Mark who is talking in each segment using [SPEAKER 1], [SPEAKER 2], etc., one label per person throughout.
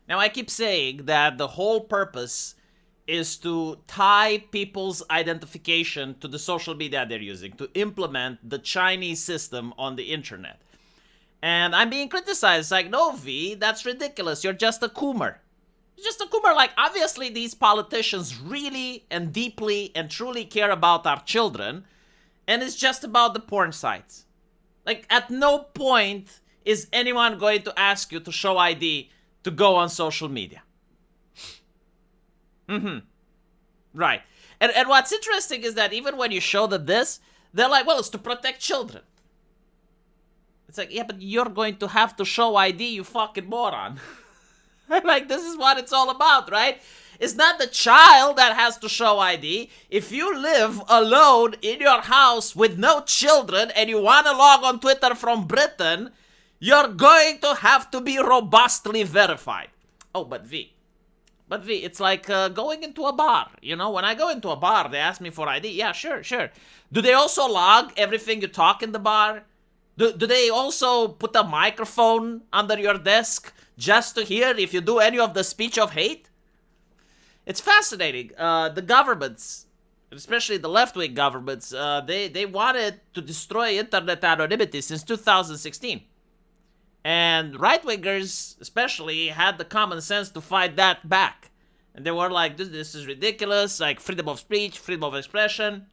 [SPEAKER 1] Now, I keep saying that the whole purpose is to tie people's identification to the social media they're using, to implement the Chinese system on the internet. And I'm being criticized, like, no, V, that's ridiculous. You're just a coomer. You're just a coomer. Like, obviously, these politicians really and deeply and truly care about our children, and it's just about the porn sites. Like, at no point is anyone going to ask you to show ID to go on social media. Right. And what's interesting is that even when you show them this, they're like, well, it's to protect children. It's like, yeah, but you're going to have to show ID, you fucking moron. Like, this is what it's all about, right? It's not the child that has to show ID. If you live alone in your house with no children and you want to log on Twitter from Britain, you're going to have to be robustly verified. Oh, but V, it's like going into a bar. You know, when I go into a bar, they ask me for ID. Yeah, sure. Do they also log everything you talk in the bar? Do they also put a microphone under your desk just to hear if you do any of the speech of hate? It's fascinating. The governments, especially the left-wing governments, they wanted to destroy internet anonymity since 2016. And right-wingers especially had the common sense to fight that back. And they were like, this is ridiculous, like freedom of speech, freedom of expression.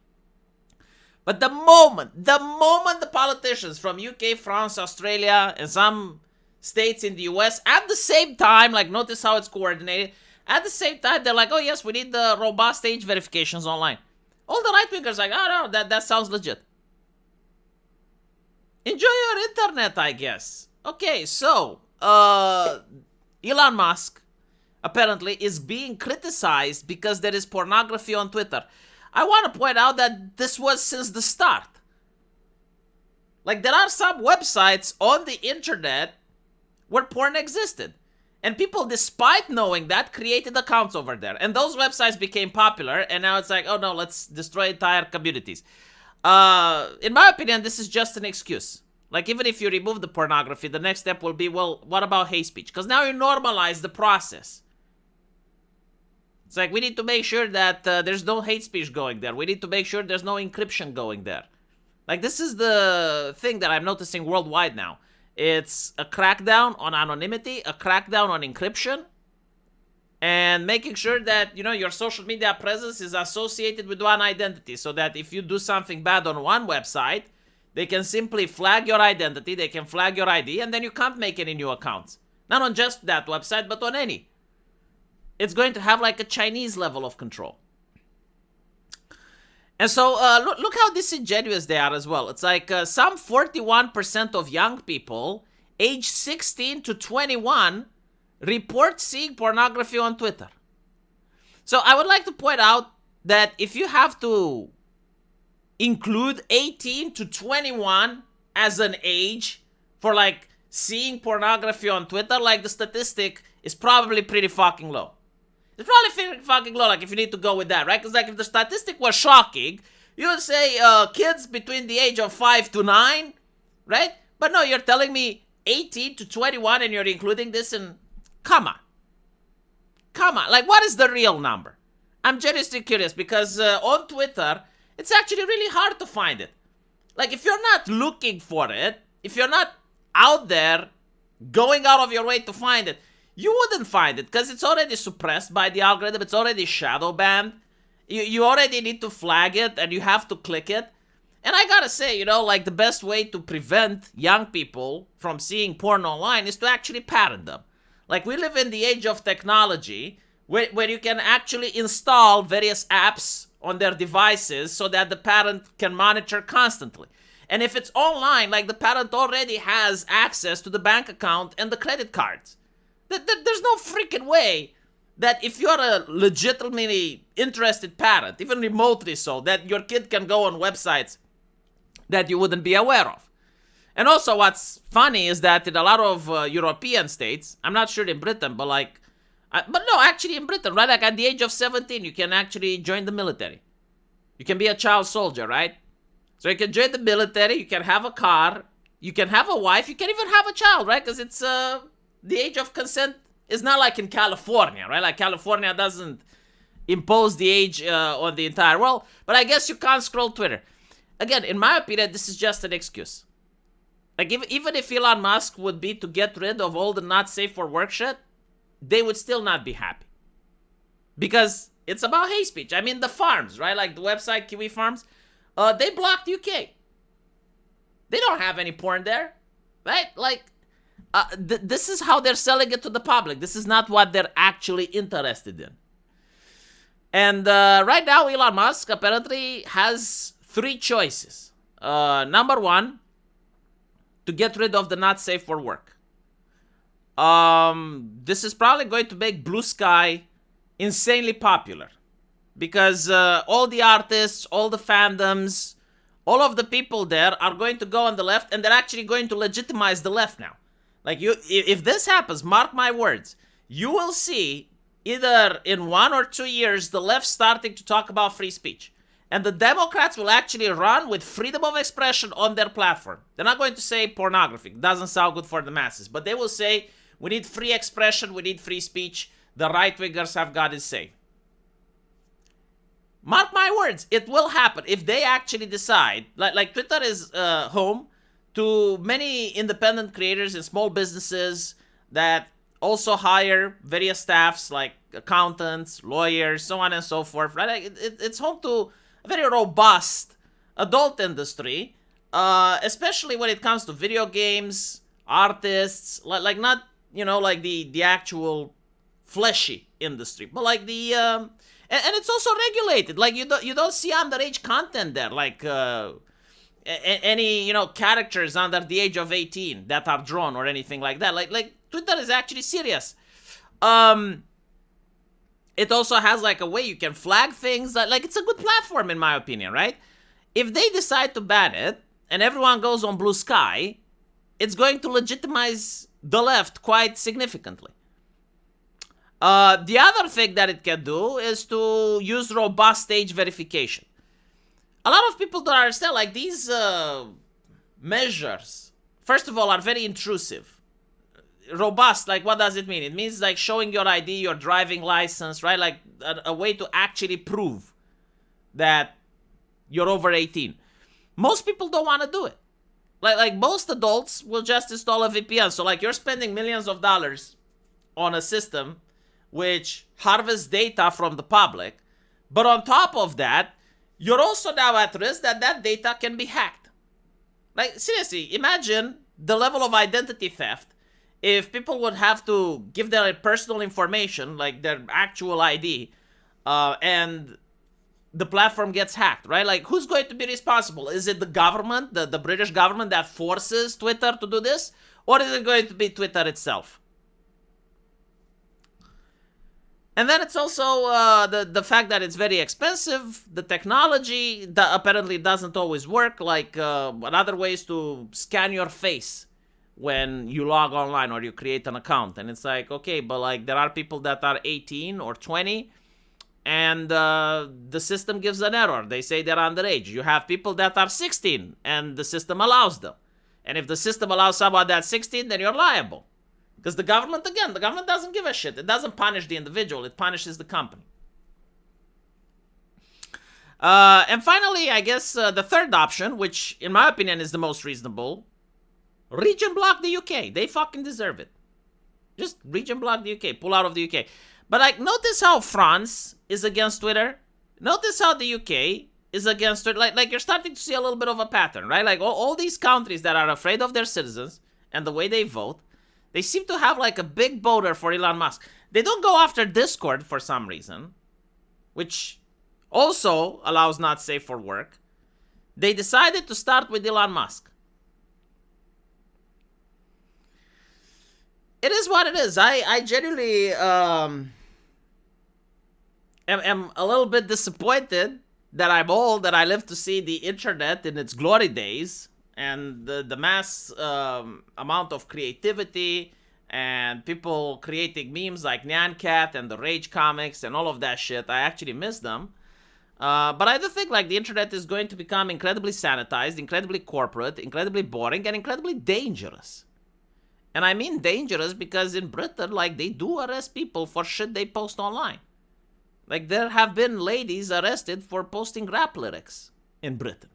[SPEAKER 1] But the moment the politicians from UK, France, Australia, and some states in the US, at the same time, like notice how it's coordinated, at the same time, they're like, oh yes, we need the robust age verifications online. All the right-wingers are like, oh no, that sounds legit. Enjoy your internet, I guess. Okay, so, Elon Musk apparently is being criticized because there is pornography on Twitter. I want to point out that this was since the start. Like, there are some websites on the internet where porn existed. And people, despite knowing that, created accounts over there. And those websites became popular, and now it's like, oh no, let's destroy entire communities. In my opinion, this is just an excuse. Like, even if you remove the pornography, the next step will be, well, what about hate speech? Because now you normalize the process. It's like, we need to make sure that there's no hate speech going there. We need to make sure there's no encryption going there. Like, this is the thing that I'm noticing worldwide now. It's a crackdown on anonymity, a crackdown on encryption, and making sure that, you know, your social media presence is associated with one identity, so that if you do something bad on one website, they can simply flag your identity, they can flag your ID, and then you can't make any new accounts. Not on just that website, but on any. It's going to have like a Chinese level of control. And so, look how disingenuous they are as well. It's like some 41% of young people, age 16 to 21, report seeing pornography on Twitter. So I would like to point out that if you have to include 18 to 21 as an age for like seeing pornography on Twitter, like the statistic is probably pretty fucking low. It's probably pretty fucking low, like if you need to go with that, right? Because like if the statistic was shocking, you would say kids between the age of 5 to 9, right? But no, you're telling me 18 to 21 and you're including this in... Come on. Like, what is the real number? I'm genuinely curious because on Twitter, it's actually really hard to find it. Like, if you're not looking for it, if you're not out there going out of your way to find it, you wouldn't find it because it's already suppressed by the algorithm. It's already shadow banned. You already need to flag it and you have to click it. And I gotta say, you know, like the best way to prevent young people from seeing porn online is to actually parent them. Like, we live in the age of technology where you can actually install various apps on their devices so that the parent can monitor constantly. And if it's online, like the parent already has access to the bank account and the credit cards. There's no freaking way that if you're a legitimately interested parent, even remotely so, that your kid can go on websites that you wouldn't be aware of. And also what's funny is that in a lot of European states, I'm not sure in Britain, but like, but no, actually in Britain, right? Like at the age of 17, you can actually join the military. You can be a child soldier, right? So you can join the military, you can have a car, you can have a wife, you can even have a child, right? Because it's the age of consent It's not like in California, right? Like California doesn't impose the age on the entire world, but I guess you can't scroll Twitter. Again, in my opinion, this is just an excuse. Like, even if Elon Musk would be to get rid of all the not safe for work shit, they would still not be happy. Because it's about hate speech. I mean, the farms, right? Like the website Kiwi Farms, they blocked UK. They don't have any porn there, right? Like, this is how they're selling it to the public. This is not what they're actually interested in. And right now, Elon Musk apparently has 3 choices. Number 1, to get rid of the not safe for work. This is probably going to make Blue Sky insanely popular. Because all the artists, all the fandoms, all of the people there are going to go on the left, and they're actually going to legitimize the left now. Like, if this happens, mark my words, you will see either in 1 or 2 years the left starting to talk about free speech. And the Democrats will actually run with freedom of expression on their platform. They're not going to say pornography. It doesn't sound good for the masses. But they will say, we need free expression, we need free speech. The right-wingers have got to say. Mark my words, it will happen if they actually decide. Like Twitter is home to many independent creators and small businesses that also hire various staffs like accountants, lawyers, so on and so forth. Right? Like it's home to a very robust adult industry, especially when it comes to video games, artists, like not, you know, like the actual fleshy industry, but like the and it's also regulated. Like you don't see underage content there, like any, you know, characters under the age of 18 that are drawn or anything like that. Like Twitter is actually serious. It also has like a way you can flag things. Like it's a good platform in my opinion, right? If they decide to ban it and everyone goes on Blue Sky, it's going to legitimize the left quite significantly. The other thing that it can do is to use robust age verification. A lot of people don't understand, like, these measures, first of all, are very intrusive. Robust, like, what does it mean? It means, like, showing your ID, your driving license, right? Like, a way to actually prove that you're over 18. Most people don't want to do it. Like most adults will just install a VPN. So, like, you're spending millions of dollars on a system which harvests data from the public. But on top of that, you're also now at risk that that data can be hacked. Like, seriously, imagine the level of identity theft if people would have to give their personal information, like their actual ID, and the platform gets hacked, right? Like, who's going to be responsible? Is it the government, the British government that forces Twitter to do this? Or is it going to be Twitter itself? And then it's also the fact that it's very expensive. The technology that apparently doesn't always work. Like another way is to scan your face when you log online or you create an account. And it's like, okay, but like there are people that are 18 or 20 and the system gives an error. They say they're underage. You have people that are 16 and the system allows them. And if the system allows someone that's 16, then you're liable. Because the government doesn't give a shit. It doesn't punish the individual. It punishes the company. And finally, I guess the third option, which in my opinion is the most reasonable, region block the UK. They fucking deserve it. Just region block the UK. Pull out of the UK. But like, notice how France is against Twitter. Notice how the UK is against Twitter. Like you're starting to see a little bit of a pattern, right? Like all these countries that are afraid of their citizens and the way they vote, they seem to have like a big boner for Elon Musk. They don't go after Discord for some reason, which also allows not safe for work. They decided to start with Elon Musk. It is what it is. I genuinely am a little bit disappointed that I'm old, that I live to see the internet in its glory days. And the mass amount of creativity and people creating memes like Nyan Cat and the Rage comics and all of that shit, I actually miss them. But I do think like the internet is going to become incredibly sanitized, incredibly corporate, incredibly boring, and incredibly dangerous. And I mean dangerous because in Britain, like, they do arrest people for shit they post online. Like, there have been ladies arrested for posting rap lyrics in Britain.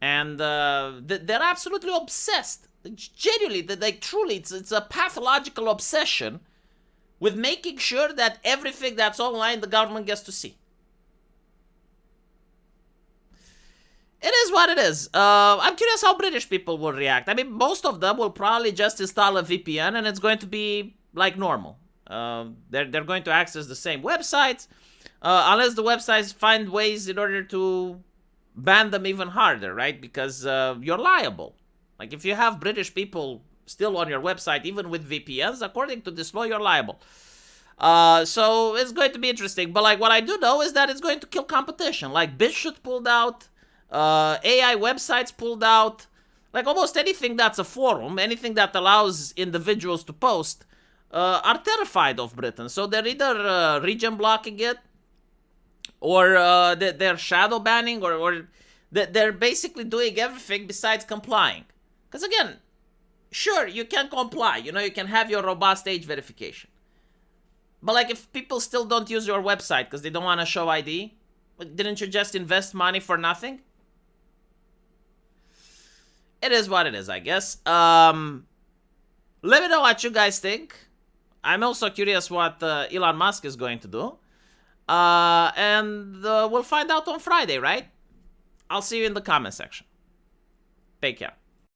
[SPEAKER 1] And they're absolutely obsessed. Genuinely, like, truly, it's a pathological obsession with making sure that everything that's online, the government gets to see. It is what it is. I'm curious how British people will react. I mean, most of them will probably just install a VPN and it's going to be like normal. They're going to access the same websites, unless the websites find ways in order to ban them even harder, right? Because you're liable. Like, if you have British people still on your website, even with VPNs, according to this law, you're liable. So it's going to be interesting. But like, what I do know is that it's going to kill competition. Like, BitChute pulled out. AI websites pulled out. Like, almost anything that's a forum, anything that allows individuals to post, are terrified of Britain. So they're either region blocking it, or they're shadow banning, or they're basically doing everything besides complying. Because again, sure, you can comply. You know, you can have your robust age verification. But like, if people still don't use your website because they don't want to show ID, didn't you just invest money for nothing? It is what it is, I guess. Let me know what you guys think. I'm also curious what Elon Musk is going to do. And we'll find out on Friday, right? I'll see you in the comment section. Take care.